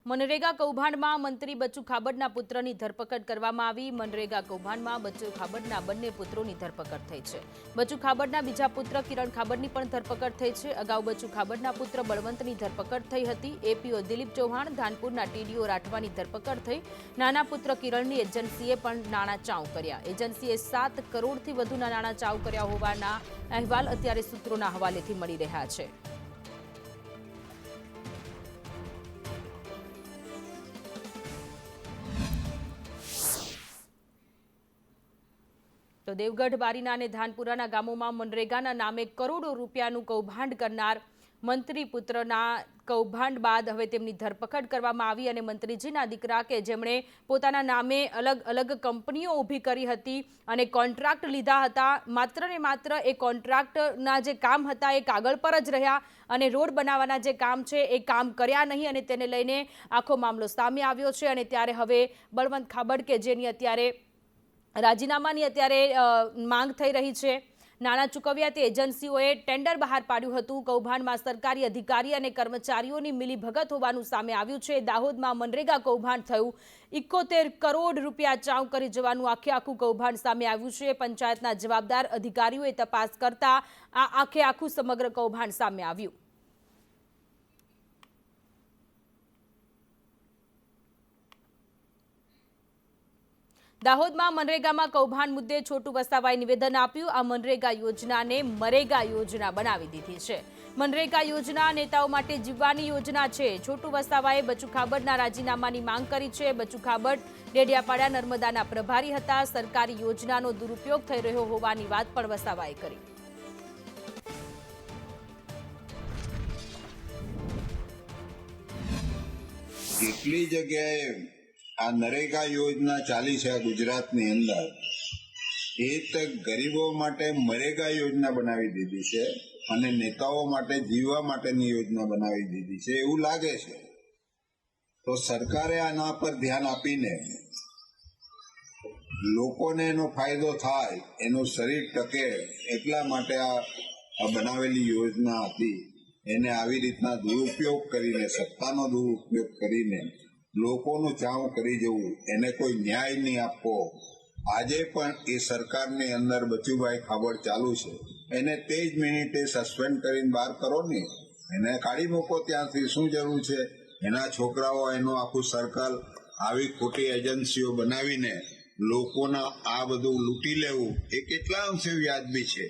મનરેગા કૌભાંડમાં મંત્રી બચુ ખાબડના પુત્રની ધરપકડ કરવામાં આવી। મનરેગા કૌભાંડમાં બચુ ખાબડના બંને પુત્રોની ધરપકડ થઈ છે। બચુ ખાબડના બીજા પુત્ર કિરણ ખાબડની પણ ધરપકડ થઈ છે। અગાઉ બચુ ખાબડના પુત્ર બળવંતની ધરપકડ થઈ હતી। એપીઓ દિલીપ ચૌહાણ, ધાનપુરના ટીડીઓ રાઠવાની ધરપકડ થઈ। નાના પુત્ર કિરણની એજન્સીએ પણ નાણાં ચાઉ કર્યા। એજન્સીએ 7 કરોડથી વધુના નાણાં ચાઉ કર્યા હોવાના અહેવાલ અત્યારે સૂત્રોના હવાલેથી મળી રહ્યા છે। તો દેવગઢ, બારીના અને ધાનપુરાના ગામોમાં મનરેગાના નામે કરોડો રૂપિયાનું કૌભાંડ કરનાર મંત્રી પુત્રના કૌભાંડ બાદ હવે તેમની ધરપકડ કરવામાં આવી અને મંત્રીજીના દીકરા કે જેમણે પોતાના નામે અલગ અલગ કંપનીઓ ઊભી કરી હતી અને કોન્ટ્રાક્ટ લીધા હતા, માત્ર ને માત્ર એ કોન્ટ્રાક્ટના જે કામ હતા એ કાગળ પર જ રહ્યા અને રોડ બનાવવાના જે કામ છે એ કામ કર્યા નહીં અને તેને લઈને આખો મામલો સામે આવ્યો છે। અને ત્યારે હવે બળવંત ખાબડ કે જેની અત્યારે રાજીનામાની અત્યારે માંગ થઈ રહી છે, નાણાં ચૂકવ્યા તે એજન્સીઓએ ટેન્ડર બહાર પાડ્યું હતું। કૌભાંડમાં સરકારી અધિકારી અને કર્મચારીઓની મિલીભગત હોવાનું સામે આવ્યું છે। દાહોદમાં મનરેગા કૌભાંડ થયું, 71 કરોડ રૂપિયા ચાઉ કરી જવાનું આખું કૌભાંડ સામે આવ્યું છે। પંચાયતના જવાબદાર અધિકારીઓએ તપાસ કરતા આ આખું સમગ્ર કૌભાંડ સામે આવ્યું। દાહોદમાં મનરેગામાં કૌભાંડ મુદ્દે છોટુ વસાવાએ નિવેદન આપ્યું। આ મનરેગા યોજનાને મરેગા યોજના બનાવી દીધી છે। મનરેગા યોજના નેતાઓ માટે જીવવાની યોજના છે। છોટુ વસાવાએ બચુ ખાબડના રાજીનામાની માંગ કરી છે। બચુ ખાબડ ડેડિયાપાડા નર્મદાના પ્રભારી હતા। સરકારી યોજનાનો દુરુપયોગ થઈ રહ્યો હોવાની વાત પણ વસાવાએ કરી। કેટલી જગ્યાએ આ નરેગા યોજના ચાલી છે ગુજરાતની અંદર, એ તો ગરીબો માટે મરેગા યોજના બનાવી દીધી છે અને નેતાઓ માટે જીવવા માટેની યોજના બનાવી દીધી છે એવું લાગે છે। તો સરકારે આના પર ધ્યાન આપીને લોકોને એનો ફાયદો થાય, એનું શરીર ટકે એટલા માટે આ બનાવેલી યોજના હતી, એને આવી રીતના દુરુપયોગ કરીને, સત્તાનો દુરુપયોગ કરીને લોકોનું ચાઉ કરી જવું, એને કોઈ ન્યાય નહીં આપવો। આજે પણ એ સરકારની અંદર બચુભાઈ ખાબડ ચાલુ છે, એને તે જ મિનિટે સસ્પેન્ડ કરીને બહાર કરો ને, એને કાઢી મૂકો ત્યાંથી, શું જરૂર છે? એના છોકરાઓ, એનું આખું સર્કલ આવી ખોટી એજન્સીઓ બનાવીને લોકોના આ બધું લૂંટી લેવું એ કેટલા અંશે વ્યાજબી છે?